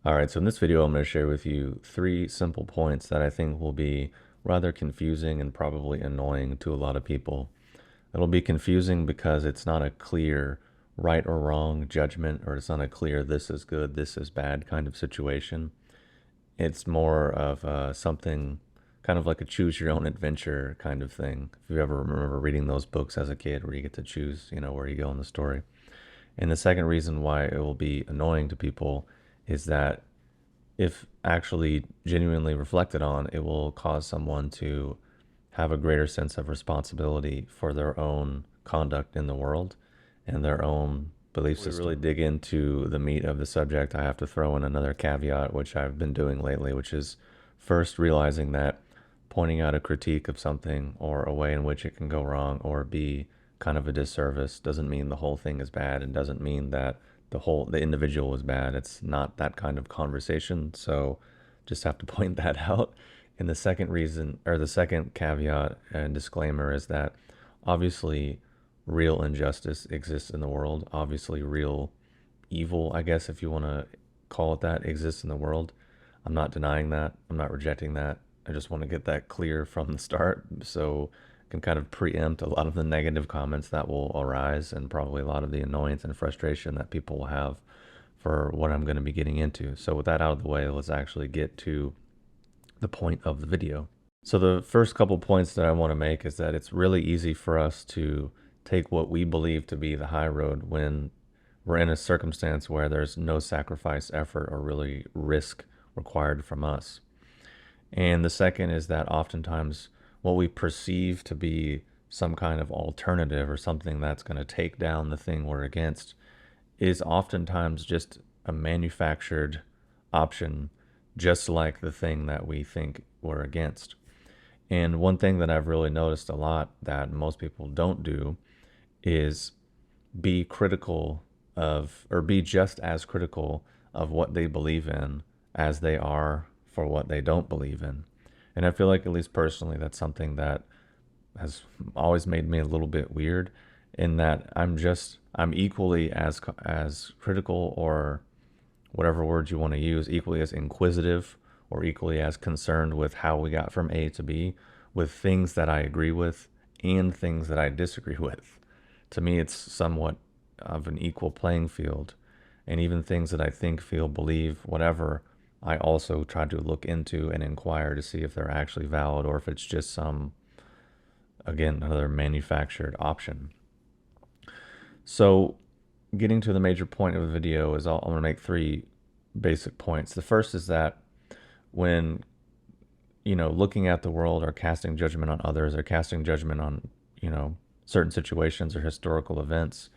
All right, so in this video, I'm going to share with you 3 simple points that I think will be rather confusing and probably annoying to a lot of people. It'll be confusing because it's not a clear right or wrong judgment, or it's not a clear this is good, this is bad kind of situation. It's more of something kind of like a choose your own adventure kind of thing. If you ever remember reading those books as a kid where you get to choose, where you go in the story. And the second reason why it will be annoying to people is that if actually genuinely reflected on, it will cause someone to have a greater sense of responsibility for their own conduct in the world and their own belief system. We really dig into the meat of the subject, I have to throw in another caveat, which I've been doing lately, which is first realizing that pointing out a critique of something or a way in which it can go wrong or be kind of a disservice doesn't mean the whole thing is bad, and doesn't mean that the individual is bad. It's not that kind of conversation. So just have to point that out. And the second reason, or the second caveat and disclaimer, is that obviously real injustice exists in the world. Obviously real evil, I guess if you want to call it that, exists in the world. I'm not denying that. I'm not rejecting that. I just want to get that clear from the start so I can kind of preempt a lot of the negative comments that will arise, and probably a lot of the annoyance and frustration that people will have for what I'm going to be getting into. So with that out of the way, let's actually get to the point of the video. So the first couple points that I want to make is that it's really easy for us to take what we believe to be the high road when we're in a circumstance where there's no sacrifice, effort, or really risk required from us. And the second is that oftentimes what we perceive to be some kind of alternative or something that's going to take down the thing we're against is oftentimes just a manufactured option, just like the thing that we think we're against. And one thing that I've really noticed a lot that most people don't do is be critical of, or be just as critical of what they believe in as they are for what they don't believe in. And I feel like, at least personally, that's something that has always made me a little bit weird, in that I'm equally as critical, or whatever words you want to use, equally as inquisitive or equally as concerned with how we got from A to B, with things that I agree with and things that I disagree with. To me, it's somewhat of an equal playing field. And even things that I think, feel, believe, whatever, I also try to look into and inquire to see if they're actually valid, or if it's just some, again, another manufactured option. So getting to the major point of the video is I'm going to make 3 basic points. The first is that when, looking at the world, or casting judgment on others, or casting judgment on, certain situations or historical events,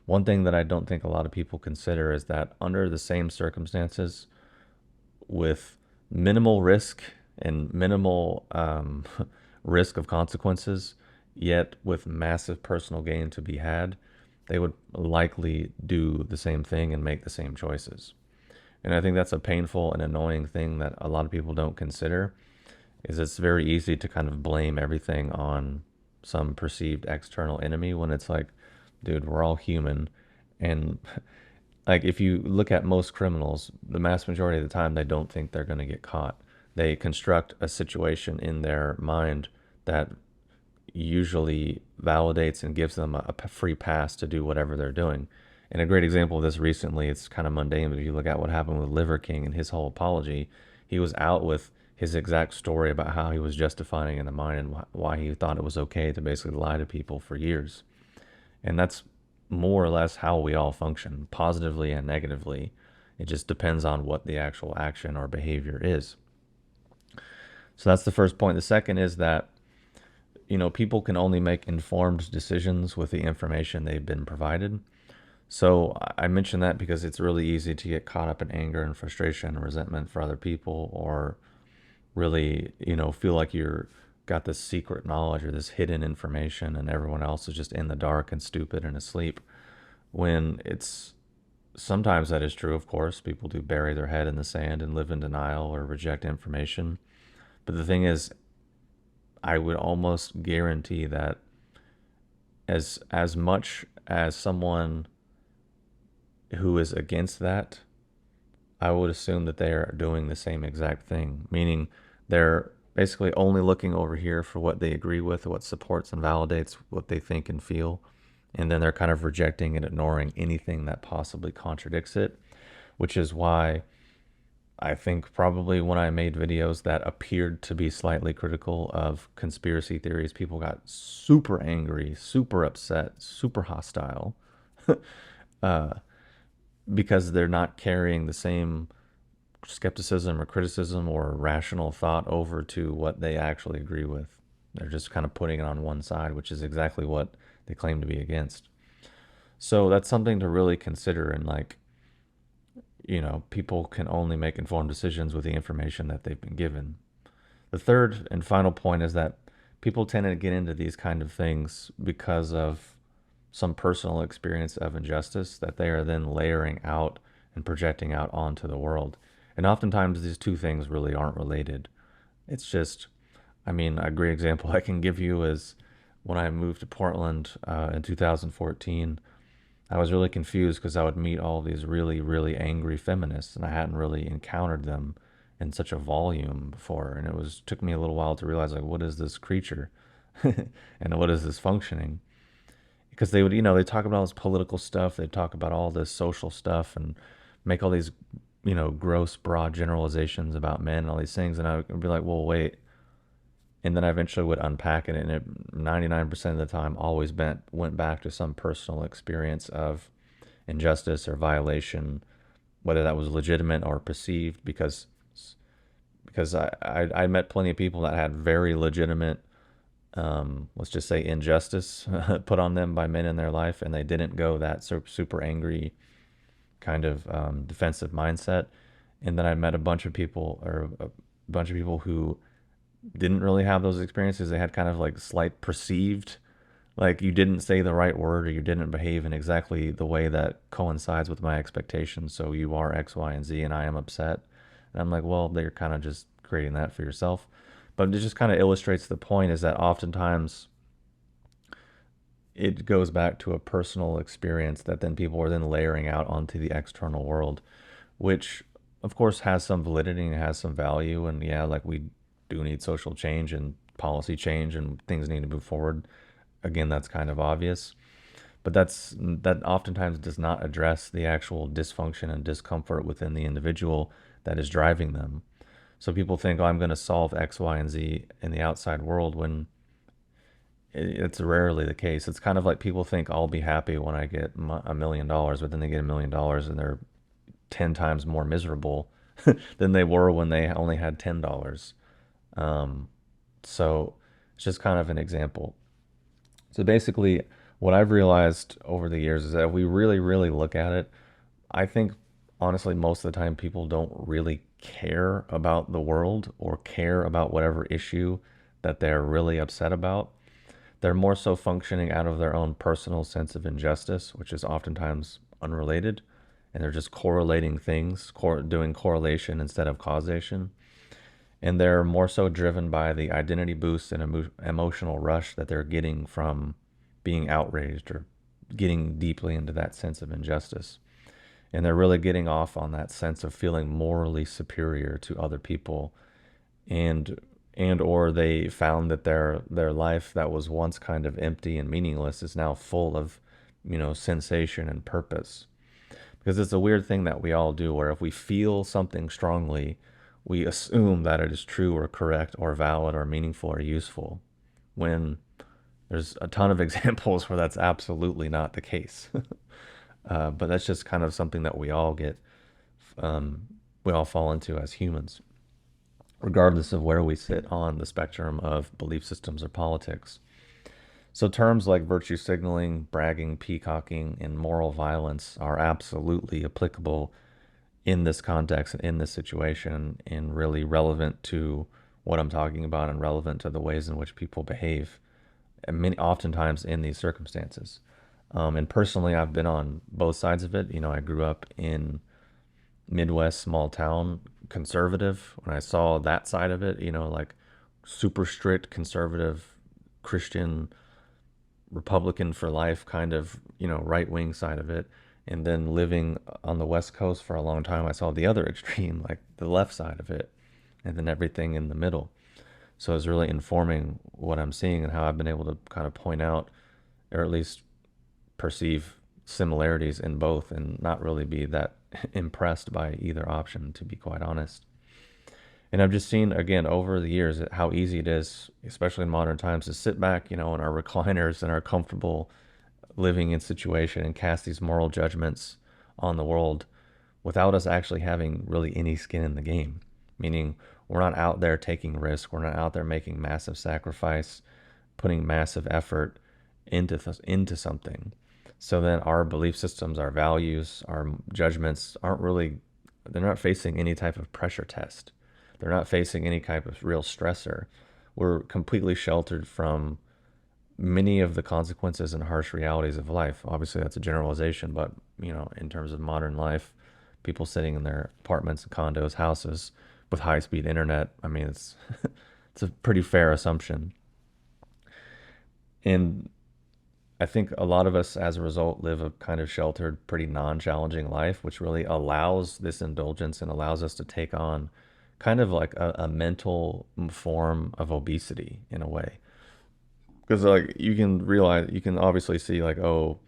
one thing that I don't think a lot of people consider is that under the same circumstances, with minimal risk and minimal risk of consequences, yet with massive personal gain to be had, they would likely do the same thing and make the same choices. And I think that's a painful and annoying thing that a lot of people don't consider, is it's very easy to kind of blame everything on some perceived external enemy, when it's like, dude, we're all human. And like, if you look at most criminals, the mass majority of the time, they don't think they're going to get caught. They construct a situation in their mind that usually validates and gives them a free pass to do whatever they're doing. And a great example of this recently, it's kind of mundane, but if you look at what happened with Liver King and his whole apology, he was out with his exact story about how he was justifying in the mind and why he thought it was okay to basically lie to people for years. And that's more or less how we all function, positively and negatively. It just depends on what the actual action or behavior is. So that's the first point. The second is that, people can only make informed decisions with the information they've been provided. So I mention that because it's really easy to get caught up in anger and frustration and resentment for other people, or really, feel like you're got this secret knowledge or this hidden information and everyone else is just in the dark and stupid and asleep. When it's, sometimes that is true, of course. People do bury their head in the sand and live in denial or reject information. But the thing is, I would almost guarantee that as much as someone who is against that I would assume that they are doing the same exact thing, meaning they're basically only looking over here for what they agree with, what supports and validates what they think and feel. And then they're kind of rejecting and ignoring anything that possibly contradicts it, which is why I think probably when I made videos that appeared to be slightly critical of conspiracy theories, people got super angry, super upset, super hostile because they're not carrying the same skepticism or criticism or rational thought over to what they actually agree with. They're just kind of putting it on one side, which is exactly what they claim to be against. So that's something to really consider. And like, people can only make informed decisions with the information that they've been given. The third and final point is that people tend to get into these kind of things because of some personal experience of injustice that they are then layering out and projecting out onto the world. And oftentimes these two things really aren't related. It's just, I mean, a great example I can give you is when I moved to Portland in 2014. I was really confused because I would meet all these really, really angry feminists, and I hadn't really encountered them in such a volume before. And it was took me a little while to realize, like, what is this creature, and what is this functioning? Because they would, they talk about all this political stuff, they talk about all this social stuff, and make all these, gross, broad generalizations about men and all these things, and I would be like, well, wait. And then I eventually would unpack it, and it 99% of the time always went back to some personal experience of injustice or violation, whether that was legitimate or perceived. Because I met plenty of people that had very legitimate, let's just say, injustice put on them by men in their life, and they didn't go that super angry kind of defensive mindset. And then I met a bunch of people, or a bunch of people who didn't really have those experiences. They had kind of like slight perceived, like you didn't say the right word or you didn't behave in exactly the way that coincides with my expectations. So you are X, Y, and Z, and I am upset. And I'm like, well, they're kind of just creating that for yourself. But it just kind of illustrates the point is that oftentimes it goes back to a personal experience that then people are then layering out onto the external world, which of course has some validity and has some value. And yeah, like we do need social change and policy change and things need to move forward. Again, that's kind of obvious, but that oftentimes does not address the actual dysfunction and discomfort within the individual that is driving them. So people think, oh, I'm going to solve X, Y, and Z in the outside world when it's rarely the case. It's kind of like people think I'll be happy when I get $1 million, but then they get $1 million and they're 10 times more miserable than they were when they only had $10. So it's just kind of an example. So basically, what I've realized over the years is that if we really, really look at it, I think honestly, most of the time, people don't really care about the world or care about whatever issue that they're really upset about. They're more so functioning out of their own personal sense of injustice, which is oftentimes unrelated. And they're just correlating things, doing correlation instead of causation. And they're more so driven by the identity boost and emotional rush that they're getting from being outraged or getting deeply into that sense of injustice. And they're really getting off on that sense of feeling morally superior to other people, and or they found that their life that was once kind of empty and meaningless is now full of, sensation and purpose. Because it's a weird thing that we all do, where if we feel something strongly, we assume that it is true or correct or valid or meaningful or useful, when there's a ton of examples where that's absolutely not the case. But that's just kind of something that we all fall into as humans, regardless of where we sit on the spectrum of belief systems or politics. So terms like virtue signaling, bragging, peacocking, and moral violence are absolutely applicable in this context and in this situation, and really relevant to what I'm talking about and relevant to the ways in which people behave, and oftentimes in these circumstances. And personally, I've been on both sides of it. I grew up in Midwest, small town, conservative. When I saw that side of it, like super strict conservative Christian Republican for life kind of, right wing side of it. And then living on the West Coast for a long time, I saw the other extreme, like the left side of it, and then everything in the middle. So it's really informing what I'm seeing and how I've been able to kind of point out, or at least perceive similarities in both, and not really be that impressed by either option, to be quite honest. And I've just seen again over the years how easy it is, especially in modern times, to sit back, in our recliners and our comfortable living in situation and cast these moral judgments on the world without us actually having really any skin in the game. Meaning, we're not out there taking risk. We're not out there making massive sacrifice, putting massive effort into something. So then our belief systems, our values, our judgments aren't really, they're not facing any type of pressure test. They're not facing any type of real stressor. We're completely sheltered from many of the consequences and harsh realities of life. Obviously, that's a generalization, but in terms of modern life, people sitting in their apartments, condos, houses with high-speed internet, I mean, it's it's a pretty fair assumption. And I think a lot of us, as a result, live a kind of sheltered, pretty non-challenging life, which really allows this indulgence and allows us to take on kind of like a mental form of obesity in a way. Because like you can obviously see like, oh,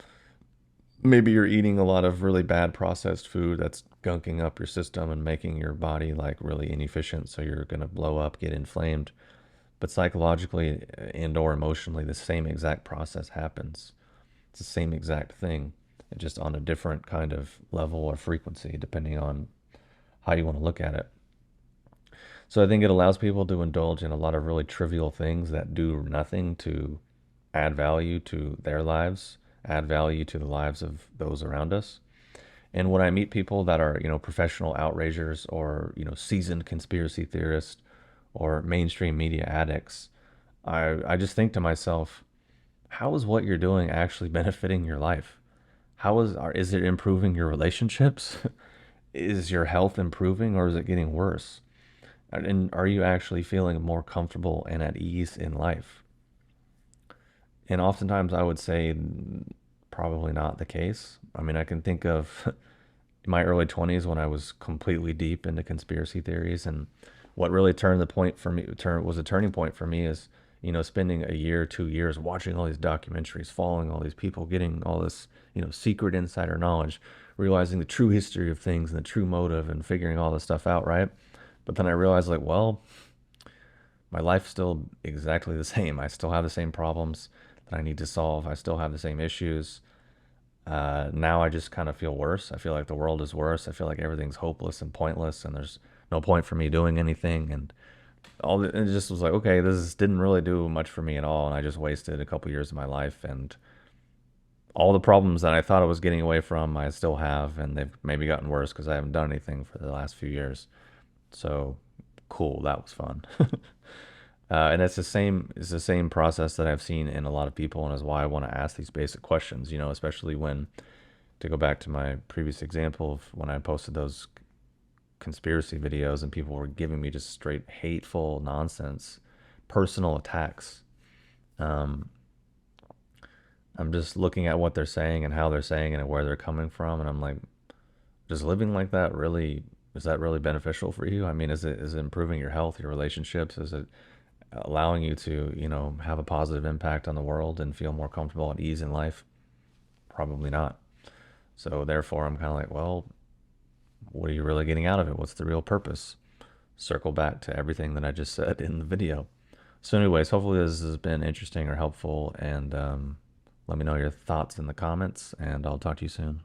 maybe you're eating a lot of really bad processed food that's gunking up your system and making your body like really inefficient, so you're gonna blow up, get inflamed. But psychologically and or emotionally, the same exact process happens. It's the same exact thing, just on a different kind of level or frequency, depending on how you want to look at it. So I think it allows people to indulge in a lot of really trivial things that do nothing to add value to their lives, add value to the lives of those around us. And when I meet people that are, professional outragers or, seasoned conspiracy theorists or mainstream media addicts, I just think to myself, how is what you're doing actually benefiting your life? Is it improving your relationships? Is your health improving, or is it getting worse? And are you actually feeling more comfortable and at ease in life? And oftentimes I would say probably not the case. I mean, I can think of my early 20s when I was completely deep into conspiracy theories, and what really was a turning point for me is, spending a year, 2 years watching all these documentaries, following all these people, getting all this, secret insider knowledge, realizing the true history of things and the true motive and figuring all this stuff out, right? But then I realized, like, well, my life's still exactly the same. I still have the same problems that I need to solve. I still have the same issues. Now I just kind of feel worse. I feel like the world is worse. I feel like everything's hopeless and pointless, and there's no point for me doing anything. And it just was like, okay, this didn't really do much for me at all, and I just wasted a couple years of my life. And all the problems that I thought I was getting away from, I still have, and they've maybe gotten worse because I haven't done anything for the last few years. So cool, that was fun. And it's the same process that I've seen in a lot of people, and is why I want to ask these basic questions. Especially when, to go back to my previous example of when I posted those conspiracy videos and people were giving me just straight hateful nonsense, personal attacks. Um, I'm just looking at what they're saying and how they're saying it and where they're coming from, and I'm like, does living like that really, is that really beneficial for you? I mean, is it improving your health, your relationships? Is it allowing you to, have a positive impact on the world and feel more comfortable and ease in life? Probably not. So therefore, I'm kind of like, well, what are you really getting out of it? What's the real purpose? Circle back to everything that I just said in the video. So anyways, hopefully this has been interesting or helpful, and let me know your thoughts in the comments, and I'll talk to you soon.